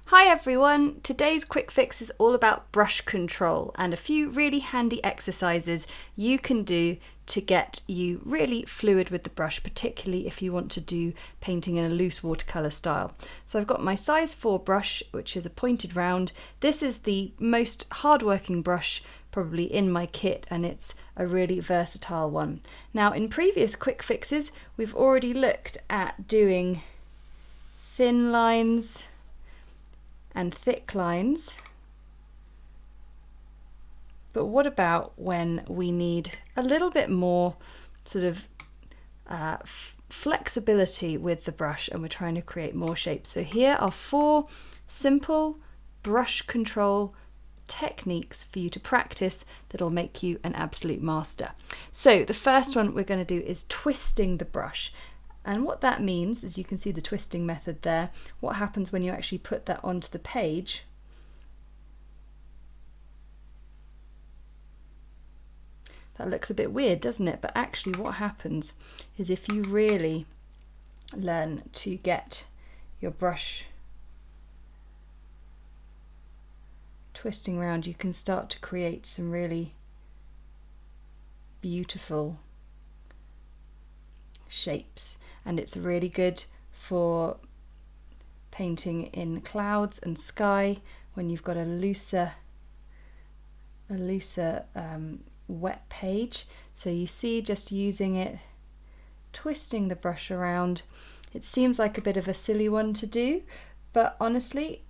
Hi everyone! Today's quick fix is all about brush control and a few really handy exercises you can do to get you really fluid with the brush, particularly if you want to do painting in a loose watercolour style. So I've got my size 4 brush, which is a pointed round. This is the most hard-working brush probably in my kit, and it's a really versatile one. Now, in previous quick fixes, we've already looked at doing thin lines and thick lines, but what about when we need a little bit more sort of flexibility with the brush and we're trying to create more shapes? So here are 4 simple brush control techniques for you to practice that'll make you an absolute master. So the first one we're going to do is twisting the brush. And what that means is, you can see the twisting method there. What happens when you actually put that onto the page? That looks a bit weird, doesn't it? But actually what happens is, if you really learn to get your brush twisting around, you can start to create some really beautiful shapes. And it's really good for painting in clouds and sky when you've got a looser wet page. So you see, just using it, twisting the brush around, it seems like a bit of a silly one to do, but honestly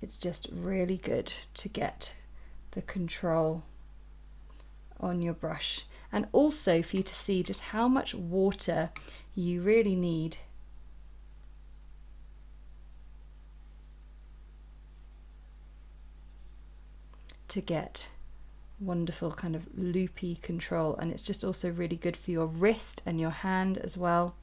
it's just really good to get the control on your brush, and also for you to see just how much water you really need to get wonderful kind of loopy control. And it's just also really good for your wrist and your hand as well,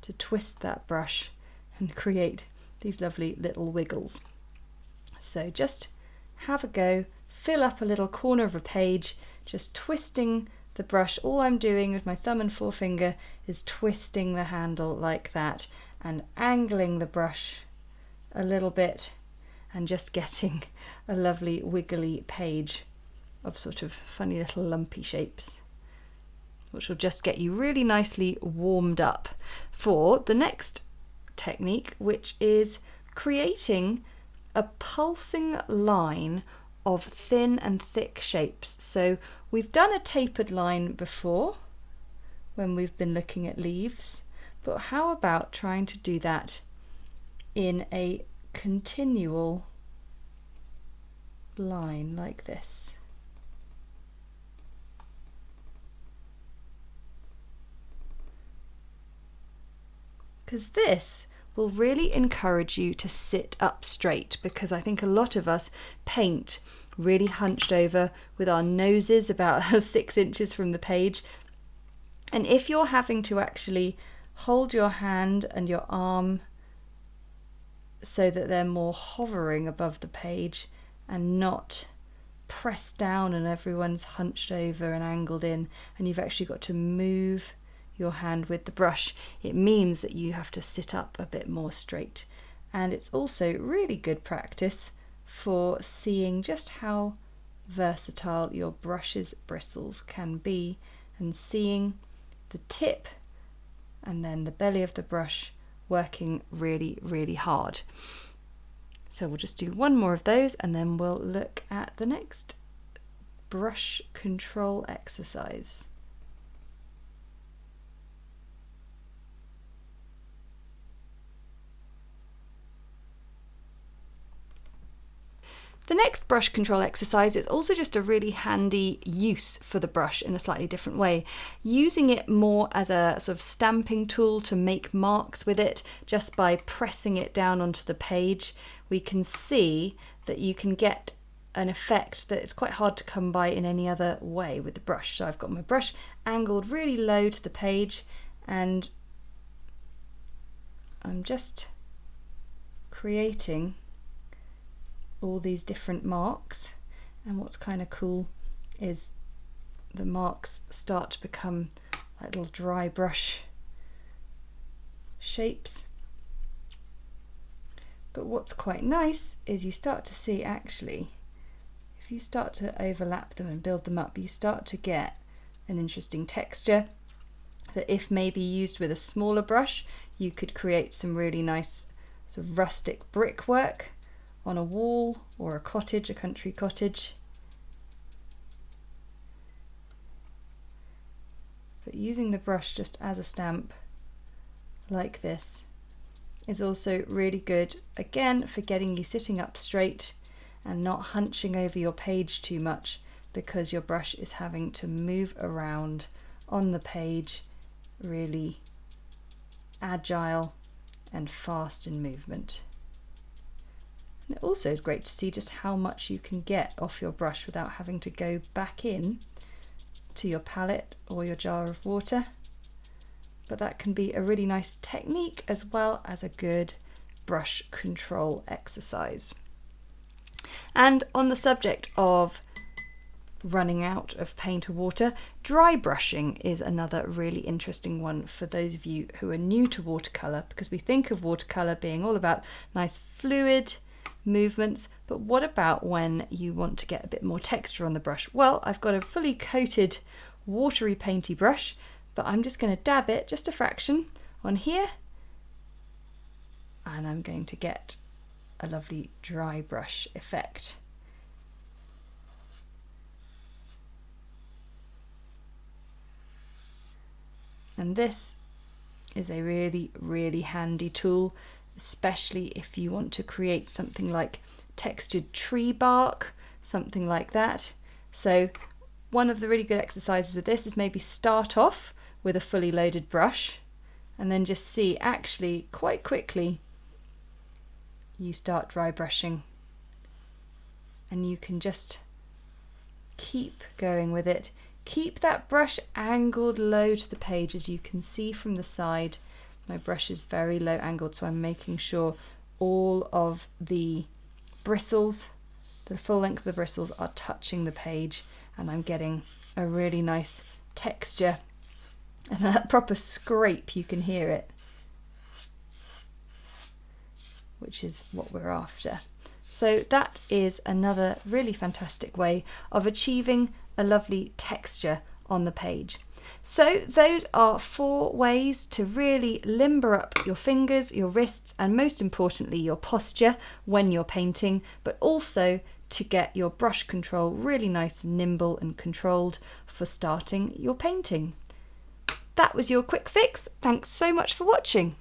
to twist that brush and create these lovely little wiggles. So just have a go, fill up a little corner of a page, just twisting the brush. All I'm doing with my thumb and forefinger is twisting the handle like that and angling the brush a little bit, and just getting a lovely wiggly page of sort of funny little lumpy shapes, which will just get you really nicely warmed up for the next technique, which is creating a pulsing line of thin and thick shapes. So we've done a tapered line before when we've been looking at leaves, but how about trying to do that in a continual line like this? Because this will really encourage you to sit up straight, because I think a lot of us paint really hunched over with our noses about 6 inches from the page. And if you're having to actually hold your hand and your arm so that they're more hovering above the page and not pressed down and everyone's hunched over and angled in, and you've actually got to move your hand with the brush, it means that you have to sit up a bit more straight. And it's also really good practice for seeing just how versatile your brush's bristles can be, and seeing the tip and then the belly of the brush working really, really hard. So we'll just do one more of those, and then we'll look at the next brush control exercise. The next brush control exercise is also just a really handy use for the brush in a slightly different way, using it more as a sort of stamping tool to make marks with it. Just by pressing it down onto the page, we can see that you can get an effect that is quite hard to come by in any other way with the brush. So I've got my brush angled really low to the page, and I'm just creating all these different marks. And what's kind of cool is the marks start to become like little dry brush shapes. But what's quite nice is you start to see, actually, if you start to overlap them and build them up, you start to get an interesting texture that, if maybe used with a smaller brush, you could create some really nice sort of rustic brickwork on a wall or a cottage, a country cottage. But using the brush just as a stamp like this is also really good, again, for getting you sitting up straight and not hunching over your page too much, because your brush is having to move around on the page, really agile and fast in movement. And it also is great to see just how much you can get off your brush without having to go back in to your palette or your jar of water. But that can be a really nice technique as well as a good brush control exercise. And on the subject of running out of paint or water, dry brushing is another really interesting one for those of you who are new to watercolour, because we think of watercolour being all about nice fluid movements, but what about when you want to get a bit more texture on the brush? Well, I've got a fully coated watery painty brush, but I'm just going to dab it just a fraction on here, and I'm going to get a lovely dry brush effect. And this is a really, really handy tool, especially if you want to create something like textured tree bark, something like that. So one of the really good exercises with this is maybe start off with a fully loaded brush and then just see, actually, quite quickly you start dry brushing, and you can just keep going with it. Keep that brush angled low to the page. As you can see from the side, my brush is very low angled, so I'm making sure all of the bristles, the full length of the bristles, are touching the page, and I'm getting a really nice texture and that proper scrape. You can hear it, which is what we're after. So that is another really fantastic way of achieving a lovely texture on the page. So those are 4 ways to really limber up your fingers, your wrists, and most importantly your posture when you're painting, but also to get your brush control really nice and nimble and controlled for starting your painting. That was your quick fix. Thanks so much for watching.